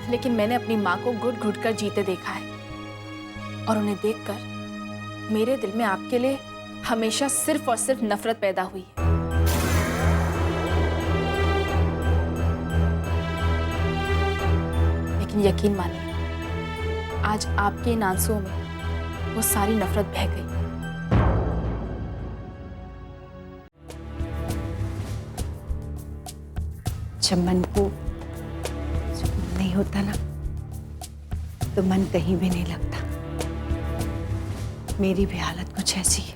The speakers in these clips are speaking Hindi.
लेकिन मैंने अपनी माँ को घुट घुट कर जीते देखा है और उन्हें देखकर मेरे दिल में आपके लिए हमेशा सिर्फ और सिर्फ नफरत पैदा हुई है। लेकिन यकीन मानिए, आज आपके इन आंसुओं में वो सारी नफरत बह गई। जब मन को सुकून नहीं होता ना, तो मन कहीं भी नहीं लगता। मेरी भी हालत कुछ ऐसी है।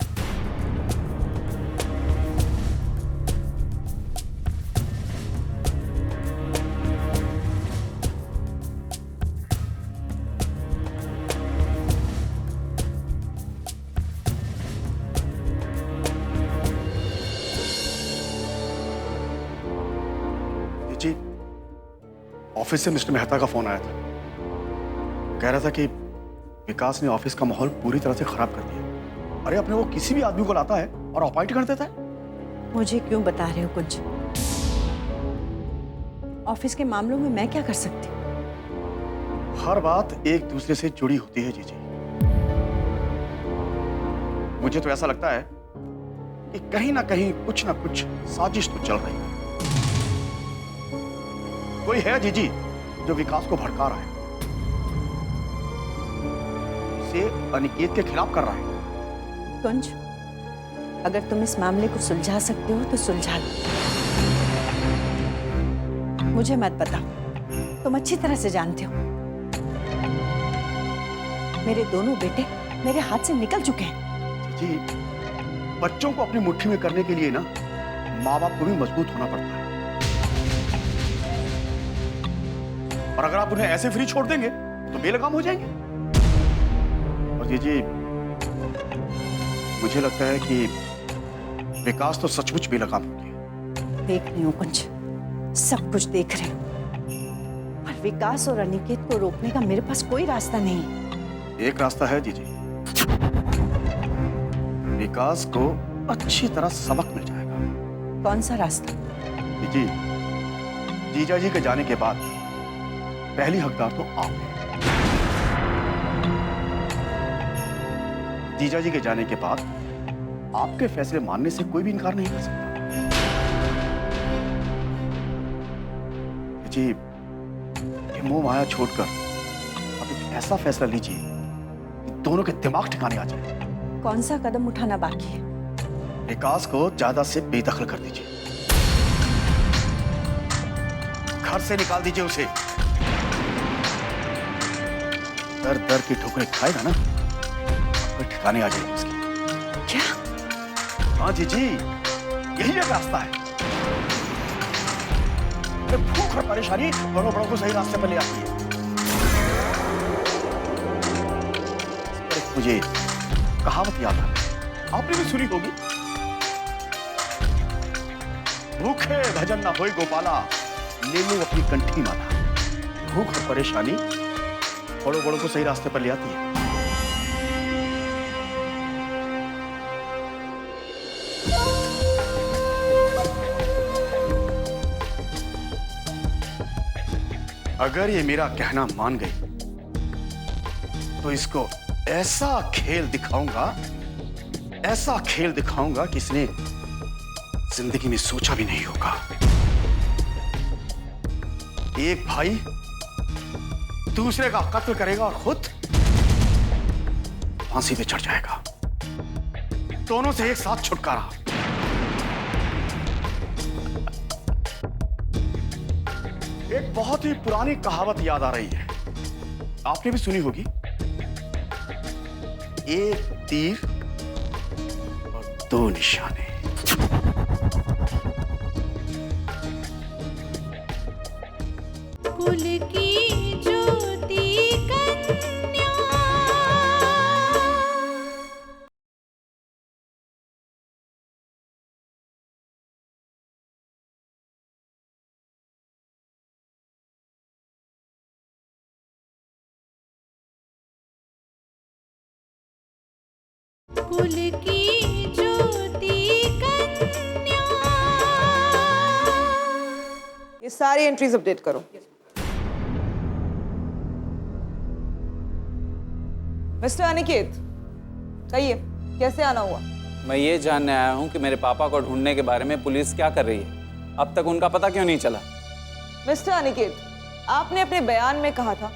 जी, ऑफिस से मिस्टर मेहता का फोन आया था। कह रहा था कि विकास ने ऑफिस का माहौल पूरी तरह से खराब कर दिया। अरे अपने वो किसी भी आदमी को लाता है और अपॉइंट कर देता है। मुझे क्यों बता रहे हो कुछ? ऑफिस के मामलों में मैं क्या कर सकती हूँ? हर बात एक दूसरे से जुड़ी होती है जीजी। मुझे तो ऐसा लगता है कि कहीं ना कहीं कुछ ना कुछ साजिश तो चल रही है। कोई है जीजी जो विकास को भड़का रहा है, उसे अनिकेत के खिलाफ कर रहा है। कुंज, अगर तुम इस मामले को सुलझा सकते हो तो सुलझा लो। मुझे मत बताओ, तुम अच्छी तरह से जानते हो मेरे दोनों बेटे मेरे हाथ से निकल चुके हैं। जी, बच्चों को अपनी मुट्ठी में करने के लिए ना माँ बाप को भी मजबूत होना पड़ता है। और अगर आप उन्हें ऐसे फ्री छोड़ देंगे तो बेलगाम हो जाएंगे। और जी, मुझे लगता है कि विकास तो सचमुच बेलगाम हो गया। देख रही हूँ कुंज, सब कुछ देख रही हूँ, और विकास और अनिकेत को रोकने का मेरे पास कोई रास्ता नहीं है। एक रास्ता है जीजी, विकास को अच्छी तरह सबक मिल जाएगा। कौन सा रास्ता? जी, जीजा जी के जाने के बाद पहली हकदार तो आप हैं। जीजा जी के जाने के बाद आपके फैसले मानने से कोई भी इनकार नहीं कर सकता। जी, ये मोह माया छोड़कर आप एक ऐसा फैसला लीजिए कि दोनों के दिमाग ठिकाने आ जाए। कौन सा कदम उठाना बाकी है? विकास को ज्यादा से बेदखल कर दीजिए, घर से निकाल दीजिए उसे। दर दर की ठोकरें खाएगा ना, तो ठिकाने आ जाएगी उसकी। क्या? हाँ जीजी, यही एक रास्ता है। भूख और परेशानी बड़ों बड़ों को सही रास्ते पर ले आती है। मुझे कहावत याद है, आपने भी सुनी होगी, भूखे भजन ना होए गोपाला, ले लो अपनी कंठी माला। भूख और परेशानी बड़ों बड़ों को सही रास्ते पर ले आती है। अगर ये मेरा कहना मान गई तो इसको ऐसा खेल दिखाऊंगा, ऐसा खेल दिखाऊंगा कि इसने जिंदगी में सोचा भी नहीं होगा। एक भाई दूसरे का कत्ल करेगा और खुद फांसी पे चढ़ जाएगा। दोनों से एक साथ छुटकारा। एक बहुत ही पुरानी कहावत याद आ रही है, आपने भी सुनी होगी, एक तीर और दो निशाने। कुल की ज्योति कन्या। कुल की ज्योति कन्या। ये सारी एंट्रीज अपडेट करो। मिस्टर अनिकेत, कहिए कैसे आना हुआ? मैं ये जानने आया हूँ कि मेरे पापा को ढूंढने के बारे में पुलिस क्या कर रही है। अब तक उनका पता क्यों नहीं चला? मिस्टर अनिकेत, आपने अपने बयान में कहा था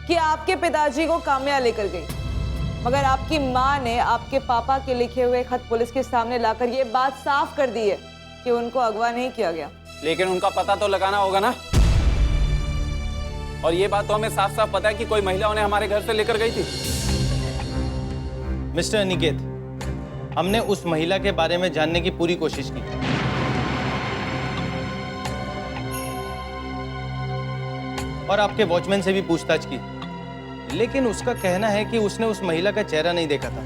कि आपके पिताजी को काम्या लेकर गई, मगर आपकी माँ ने आपके पापा के लिखे हुए खत पुलिस के सामने लाकर ये बात साफ कर दी है कि उनको अगवा नहीं किया गया। लेकिन उनका पता तो लगाना होगा ना। और ये बात तो हमें साफ साफ पता है कि कोई महिला उन्हें हमारे घर से लेकर गई थी। मिस्टर अनिकेत, हमने उस महिला के बारे में जानने की पूरी कोशिश की और आपके वॉचमैन से भी पूछताछ की, लेकिन उसका कहना है कि उसने उस महिला का चेहरा नहीं देखा था।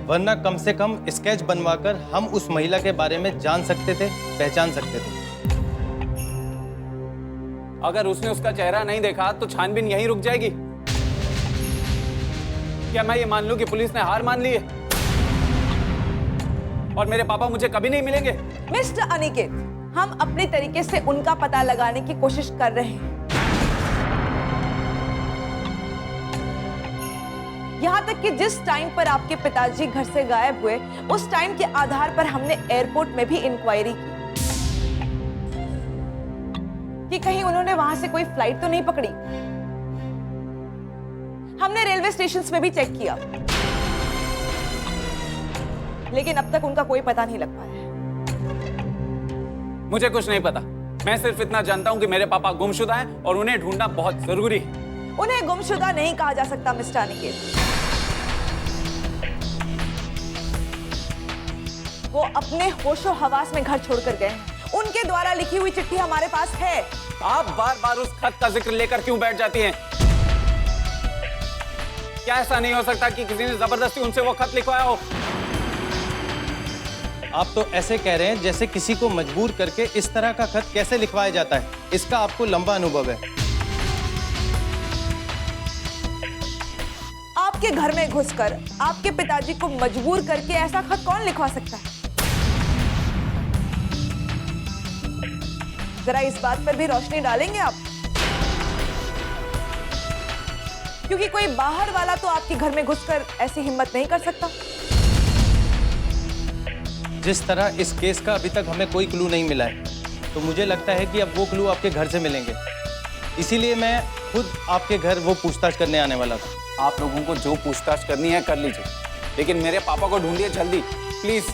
वरना कम से कम स्केच बनवाकर हम उस महिला के बारे में जान सकते थे, पहचान सकते थे। अगर उसने उसका चेहरा नहीं देखा तो छानबीन यहीं रुक जाएगी। क्या मैं ये मान लूं कि पुलिस ने हार मान ली है और मेरे पापा मुझे कभी नहीं मिलेंगे? मिस्टर अनिकेत, हम अपने तरीके से उनका पता लगाने की कोशिश कर रहे हैं। यहाँ तक कि जिस टाइम पर आपके पिताजी घर से गायब हुए, उस टाइम के आधार पर हमने एयरपोर्ट में भी इंक्वायरी की कि कहीं उन्होंने वहां से कोई फ्लाइट तो नहीं पकड़ी। हमने रेलवे स्टेशंस में भी चेक किया, लेकिन अब तक उनका कोई पता नहीं लग पाया है। मुझे कुछ नहीं पता। मैं सिर्फ इतना जानता हूं कि मेरे पापा गुमशुदा हैं और उन्हें ढूंढना बहुत जरूरी है। उन्हें गुमशुदा नहीं कहा जा सकता मिस्टर अनिकेत। वो अपने होशो हवास में घर छोड़कर गए हैं। उनके द्वारा लिखी हुई चिट्ठी हमारे पास है। आप बार बार उस खत का जिक्र लेकर क्यों बैठ जाती हैं? क्या ऐसा नहीं हो सकता कि किसी ने जबरदस्ती उनसे वो खत लिखवाया हो? आप तो ऐसे कह रहे हैं जैसे किसी को मजबूर करके इस तरह का खत कैसे लिखवाया जाता है। इसका आपको लंबा अनुभव है। आपके घर में घुसकर आपके पिताजी को मजबूर करके ऐसा खत कौन लिखवा सकता है? जरा इस बात पर भी रोशनी डालेंगे आप? क्योंकि कोई बाहर वाला तो आपके घर में घुसकर ऐसी हिम्मत नहीं कर सकता। जिस तरह इस केस का अभी तक हमें कोई क्लू नहीं मिला है, तो मुझे लगता है कि अब वो क्लू आपके घर से मिलेंगे। इसीलिए मैं खुद आपके घर वो पूछताछ करने आने वाला था। आप लोगों को जो पूछताछ करनी है कर लीजिए, लेकिन मेरे पापा को ढूंढिए जल्दी, प्लीज।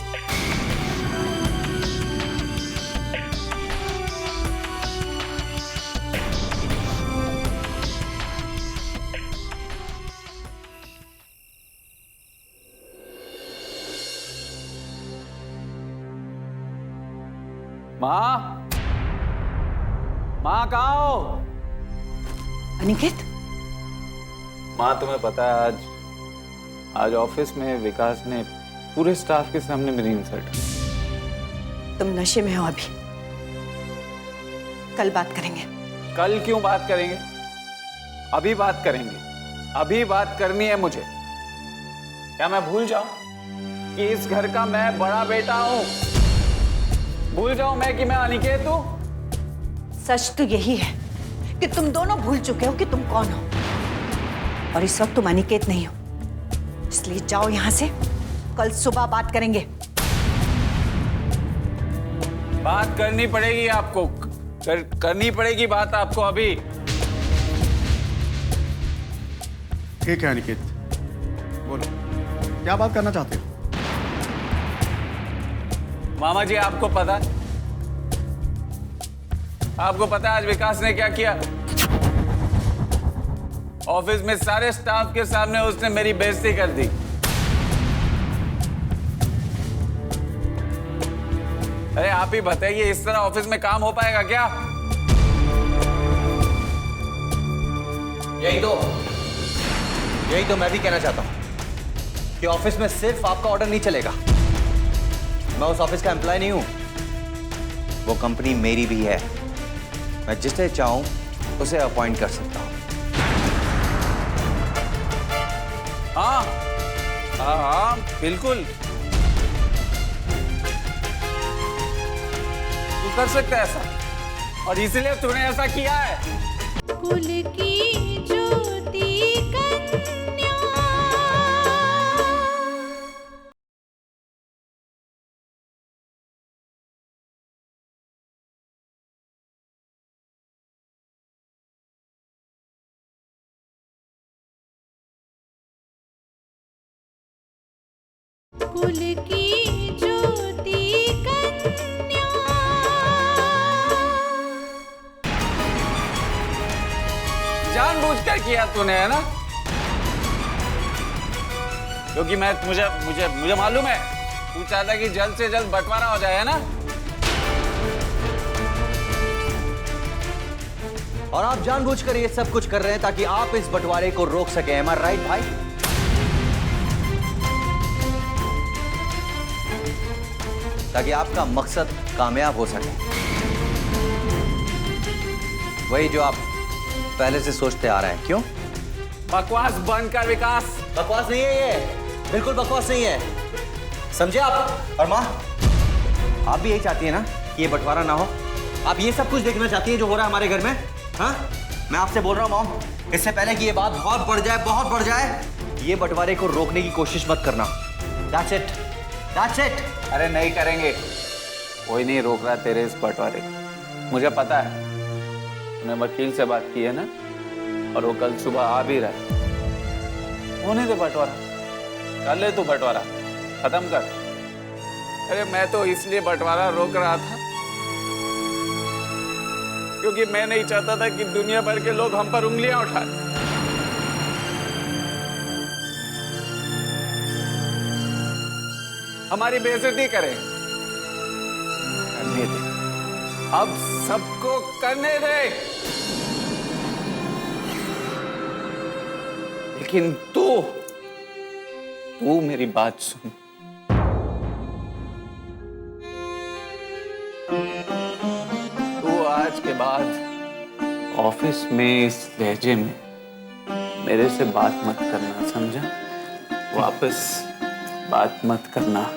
माँ, माँ कहाँ हो? अनिकेत, माँ तुम्हें पता है आज ऑफिस में विकास ने पूरे स्टाफ के सामने मेरी इंसल्ट की। तुम नशे में हो अभी। कल बात करेंगे। कल क्यों बात करेंगे? अभी बात करेंगे। अभी बात करनी है मुझे। क्या मैं भूल जाऊं कि इस घर का मैं बड़ा बेटा हूं? भूल जाऊं मैं कि मैं अनिकेत हूं? सच तो यही है कि तुम दोनों भूल चुके हो कि तुम कौन हो, और इस वक्त तुम अनिकेत नहीं हो। इसलिए जाओ यहां से, कल सुबह बात करेंगे। बात करनी पड़ेगी आपको, करनी पड़ेगी बात आपको अभी। ठीक है अनिकेत, बोलो क्या बात करना चाहते हो? मामा जी, आपको पता है, आपको पता है आज विकास ने क्या किया? ऑफिस में सारे स्टाफ के सामने उसने मेरी बेइज्जती कर दी। अरे आप ही बताइए, इस तरह ऑफिस में काम हो पाएगा क्या? यही तो मैं भी कहना चाहता हूं कि ऑफिस में सिर्फ आपका ऑर्डर नहीं चलेगा। मैं उस ऑफिस का एम्प्लॉय नहीं हूं, वो कंपनी मेरी भी है। मैं जिसे चाहूं उसे अपॉइंट कर सकता हूं। हाँ हाँ हाँ, बिल्कुल तू कर सकता है ऐसा, और इसीलिए तूने ऐसा किया है। कुल की ज्योति कन्या। कुल की ज्योति कन्या। जानबूझकर किया तूने, है ना? क्योंकि मैं मुझे मुझे मुझे मालूम है तू चाहता कि जल्द से जल्द बंटवारा हो जाए, है ना? और आप जानबूझकर ये सब कुछ कर रहे हैं ताकि आप इस बंटवारे को रोक सकें। एम आई राइट भाई? ताकि आपका मकसद कामयाब हो सके, वही जो आप पहले से सोचते आ रहे हैं। क्यों? बकवास बंद कर विकास। बकवास नहीं है ये, बिल्कुल बकवास नहीं है, समझे आप? और माँ, आप भी यही चाहती है ना कि ये बंटवारा ना हो? आप ये सब कुछ देखना चाहती है जो हो रहा है हमारे घर में? हाँ, मैं आपसे बोल रहा हूँ मॉम, इससे पहले कि ये बात बहुत बढ़ जाए, ये बंटवारे को रोकने की कोशिश मत करना। That's it. That's it. अरे नहीं करेंगे, कोई नहीं रोक रहा तेरे इस बंटवारे को। मुझे पता है तूने वकील से बात की है ना, और वो कल सुबह आ भी रहा है। होने दे बंटवारा, कर ले तू बंटवारा, खत्म कर। अरे मैं तो इसलिए बंटवारा रोक रहा था क्योंकि मैं नहीं चाहता था कि दुनिया भर के लोग हम पर उंगलियां उठाएं। हमारी बेइज्जती करें। करने दे, अब सबको करने दे, लेकिन तू मेरी बात सुन। तू आज के बाद ऑफिस में इस लहजे में मेरे से बात मत करना, समझा? वापस बात मत करना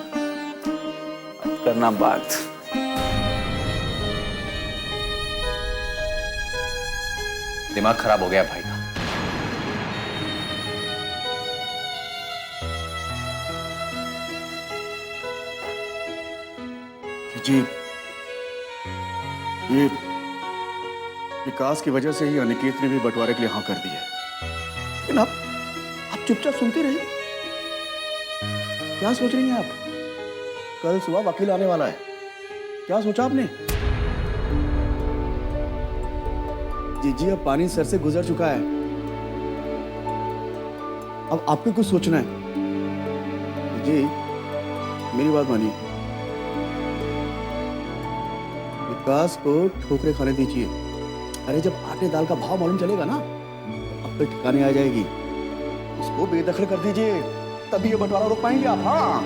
बात। दिमाग खराब हो गया भाई का। जी, ये विकास की वजह से ही अनिकेत ने भी बंटवारे के लिए हाँ कर दी है। लेकिन आप चुपचाप सुनती रहिए। क्या सोच रही हैं आप? कल सुबह वकील आने वाला है, क्या सोचा आपने? जी, अब पानी सर से गुजर चुका है, अब आपको कुछ सोचना है। जी, मेरी बात मानिए, विकास को ठोकरे खाने दीजिए। अरे जब आटे दाल का भाव मालूम चलेगा ना, तो अब तो ठिकाने आ जाएगी। उसको बेदखल कर दीजिए, तभी ये बंटवारा रोक पाएंगे आप। हाँ,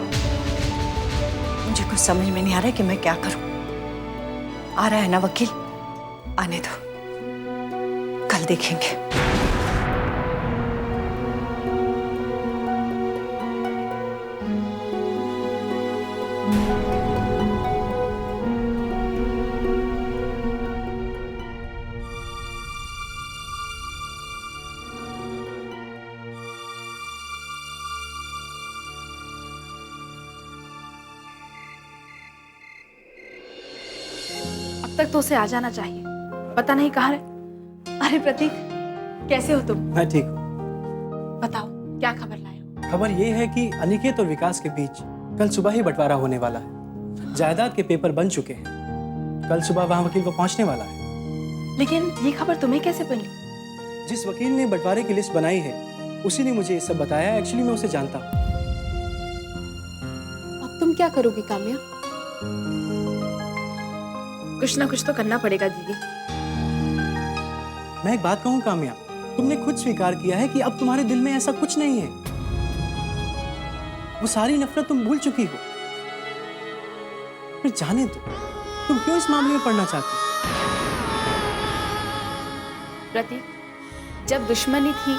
मुझे कुछ समझ में नहीं आ रहा है कि मैं क्या करूं। आ रहा है ना वकील, आने दो, कल देखेंगे। अब तक तो उसे आ जाना चाहिए, पता नहीं कहाँ रहे। अरे प्रतीक, कैसे हो तुम? मैं ठीक हूँ। बताओ क्या खबर लाए हो? खबर ये है कि अनिकेत और विकास के बीच कल सुबह ही बंटवारा होने वाला है। जायदाद के पेपर बन चुके हैं, कल सुबह वहाँ वकील को पहुँचने वाला है। लेकिन ये खबर तुम्हें कैसे मिली? जिस वकील ने बंटवारे की लिस्ट बनाई है, उसी ने मुझे ये सब बताया। एक्चुअली मैं उसे जानता हूँ। अब तुम क्या करोगी काम्या? कुछ ना कुछ तो करना पड़ेगा दीदी। मैं एक बात कहूँ काम्या, तुमने खुद स्वीकार किया है कि अब तुम्हारे दिल में ऐसा कुछ नहीं है। वो सारी नफरत तुम भूल चुकी हो। फिर जाने दो, तुम क्यों इस मामले में पड़ना चाहती हो? प्रतीक, जब दुश्मनी थी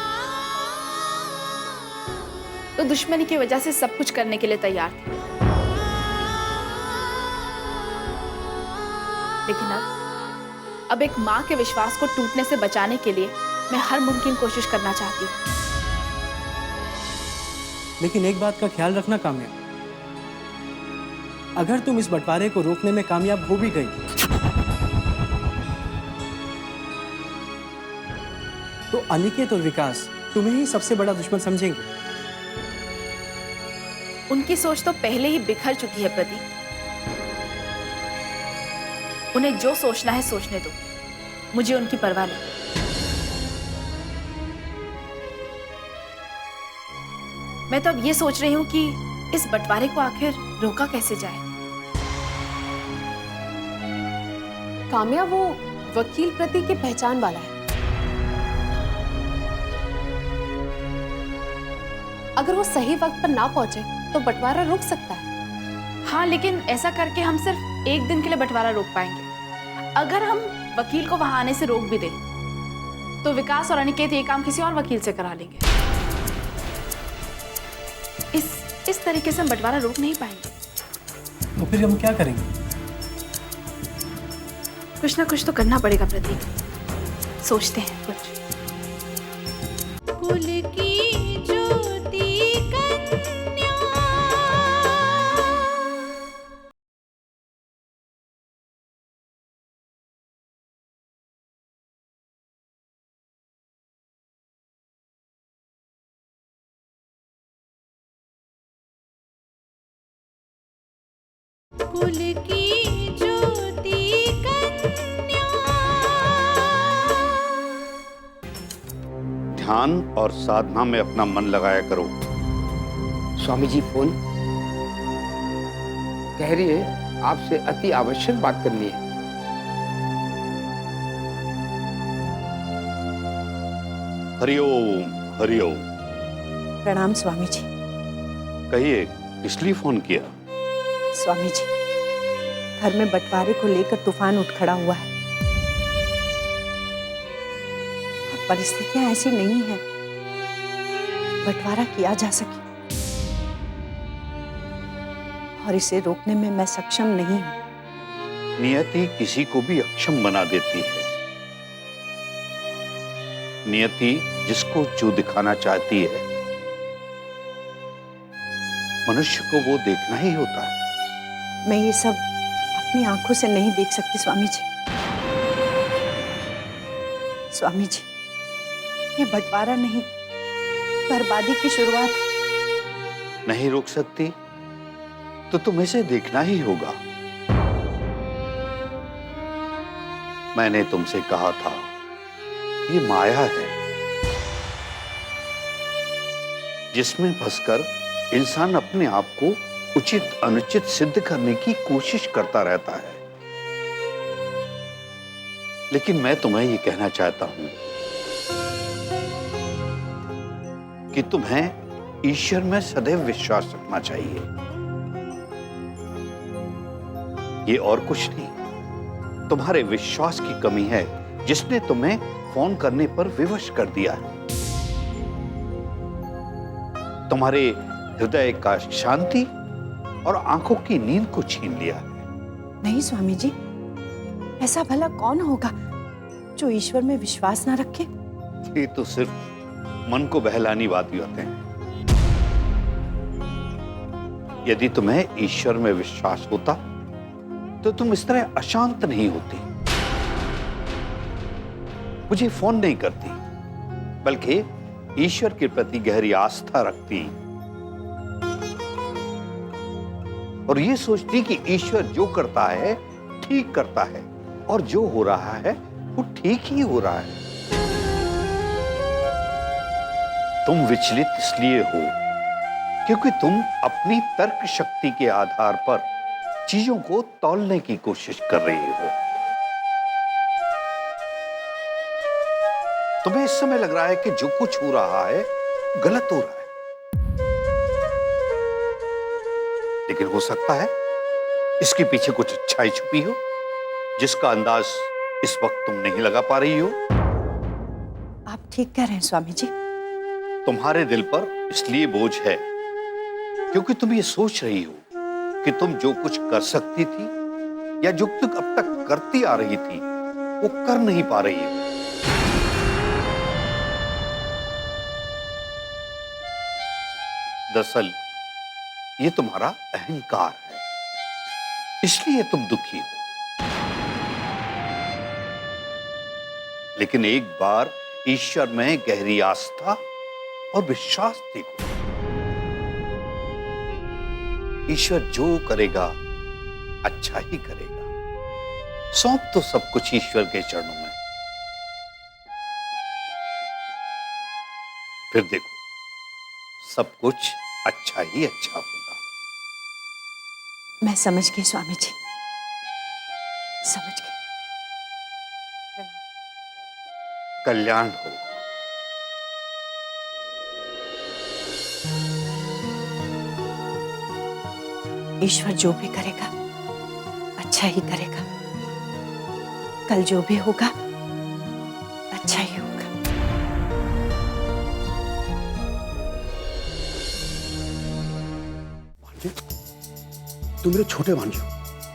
तो दुश्मनी की वजह से सब कुछ करने के लिए तैयार थे, लेकिन अब एक माँ के विश्वास को टूटने से बचाने के लिए मैं हर मुमकिन कोशिश करना चाहती हूँ। लेकिन एक बात का ख्याल रखना काम्या, अगर तुम इस बंटवारे को रोकने में कामयाब हो भी गई तो अनिकेत और विकास तुम्हें ही सबसे बड़ा दुश्मन समझेंगे। उनकी सोच तो पहले ही बिखर चुकी है प्रदीप। उन्हें जो सोचना है सोचने दो, मुझे उनकी परवाह नहीं। मैं तो अब ये सोच रही हूं कि इस बंटवारे को आखिर रोका कैसे जाए। काम्या, वो वकील प्रतीक की पहचान वाला है। अगर वो सही वक्त पर ना पहुंचे तो बंटवारा रुक सकता है। हाँ, लेकिन ऐसा करके हम सिर्फ एक दिन के लिए बंटवारा रोक पाएंगे। अगर हम वकील को वहां आने से रोक भी दें तो विकास और अनिकेत ये काम किसी और वकील से करा लेंगे। इस तरीके से हम बंटवारा रोक नहीं पाएंगे। तो फिर हम क्या करेंगे? कुछ ना कुछ तो करना पड़ेगा प्रदीप। सोचते हैं कुछ। कुल की ज्योति कन्या। कुल की ज्योति कन्या। ध्यान और साधना में अपना मन लगाया करो। स्वामी जी फोन कह रही है आपसे अति आवश्यक बात करनी है। हरिओम हरिओम। प्रणाम स्वामी जी। कहिए, इसलिए फोन किया? स्वामी जी, घर में बंटवारे को लेकर तूफान उठ खड़ा हुआ है और परिस्थितियां ऐसी नहीं है बंटवारा किया जा सके, और इसे रोकने में मैं सक्षम नहीं हूं। नियति किसी को भी अक्षम बना देती है। नियति जिसको जो दिखाना चाहती है, मनुष्य को वो देखना ही होता है। मैं ये सब अपनी आंखों से नहीं देख सकती स्वामी जी। स्वामी जी, ये बंटवारा नहीं, बर्बादी की शुरुआत है। नहीं रोक सकती तो तुम्हें इसे देखना ही होगा। मैंने तुमसे कहा था, ये माया है जिसमें फंसकर इंसान अपने आप को उचित अनुचित सिद्ध करने की कोशिश करता रहता है। लेकिन मैं तुम्हें ये कहना चाहता हूं कि तुम्हें ईश्वर में सदैव विश्वास रखना चाहिए। ये और कुछ नहीं, तुम्हारे विश्वास की कमी है जिसने तुम्हें फोन करने पर विवश कर दिया है। तुम्हारे हृदय का शांति और आंखों की नींद को छीन लिया है। नहीं स्वामी जी, ऐसा भला कौन होगा जो ईश्वर में विश्वास ना रखे? ये तो सिर्फ मन को बहलानी बातें होते हैं। यदि तुम्हें ईश्वर में विश्वास होता तो तुम इस तरह अशांत नहीं होती, मुझे फोन नहीं करती, बल्कि ईश्वर के प्रति गहरी आस्था रखती और ये सोचती कि ईश्वर जो करता है ठीक करता है और जो हो रहा है वो ठीक ही हो रहा है। तुम विचलित इसलिए हो क्योंकि तुम अपनी तर्क शक्ति के आधार पर चीजों को तौलने की कोशिश कर रही हो। तुम्हें इस समय लग रहा है कि जो कुछ हो रहा है गलत हो रहा है, लेकिन हो सकता है इसके पीछे कुछ अच्छाई छुपी हो जिसका अंदाज इस वक्त तुम नहीं लगा पा रही हो। आप ठीक कह रहे हैं स्वामी जी। तुम्हारे दिल पर इसलिए बोझ है क्योंकि तुम ये सोच रही हो कि तुम जो कुछ कर सकती थी या जो तुम अब तक करती आ रही थी वो कर नहीं पा रही है। दरअसल ये तुम्हारा अहंकार है, इसलिए तुम दुखी हो। लेकिन एक बार ईश्वर में गहरी आस्था और विश्वास देखो। ईश्वर जो करेगा अच्छा ही करेगा। सौंप तो सब कुछ ईश्वर के चरणों में, फिर देखो सब कुछ अच्छा ही अच्छा होगा। मैं समझ गई स्वामी जी, समझ गई। कल्याण हो। ईश्वर जो भी करेगा अच्छा ही करेगा। कल जो भी होगा अच्छा ही होगा। तुम मेरे छोटे भांजे हो,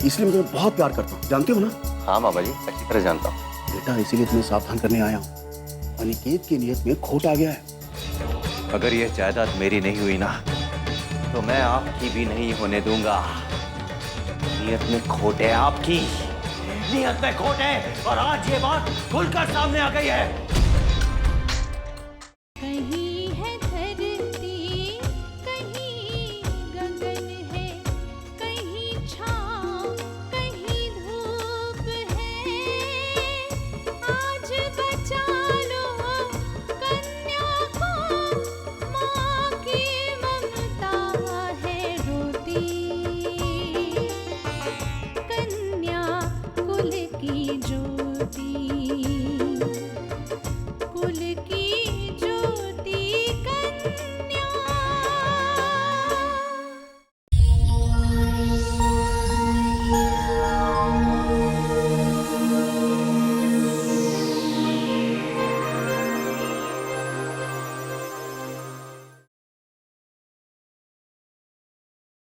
इसलिए मैं तुम्हें बहुत प्यार करता हूँ, जानते हो ना? हाँ बाबा जी, अच्छी तरह जानता हूँ। बेटा इसीलिए तुम्हें सावधान करने आया हूँ। अनिकेत की नियत में खोट आ गया है। अगर यह जायदाद मेरी नहीं हुई ना, तो मैं आपकी भी नहीं होने दूंगा। नियत में खोट है आपकी, नियत में खोट है, और आज ये बात खुलकर सामने आ गई है।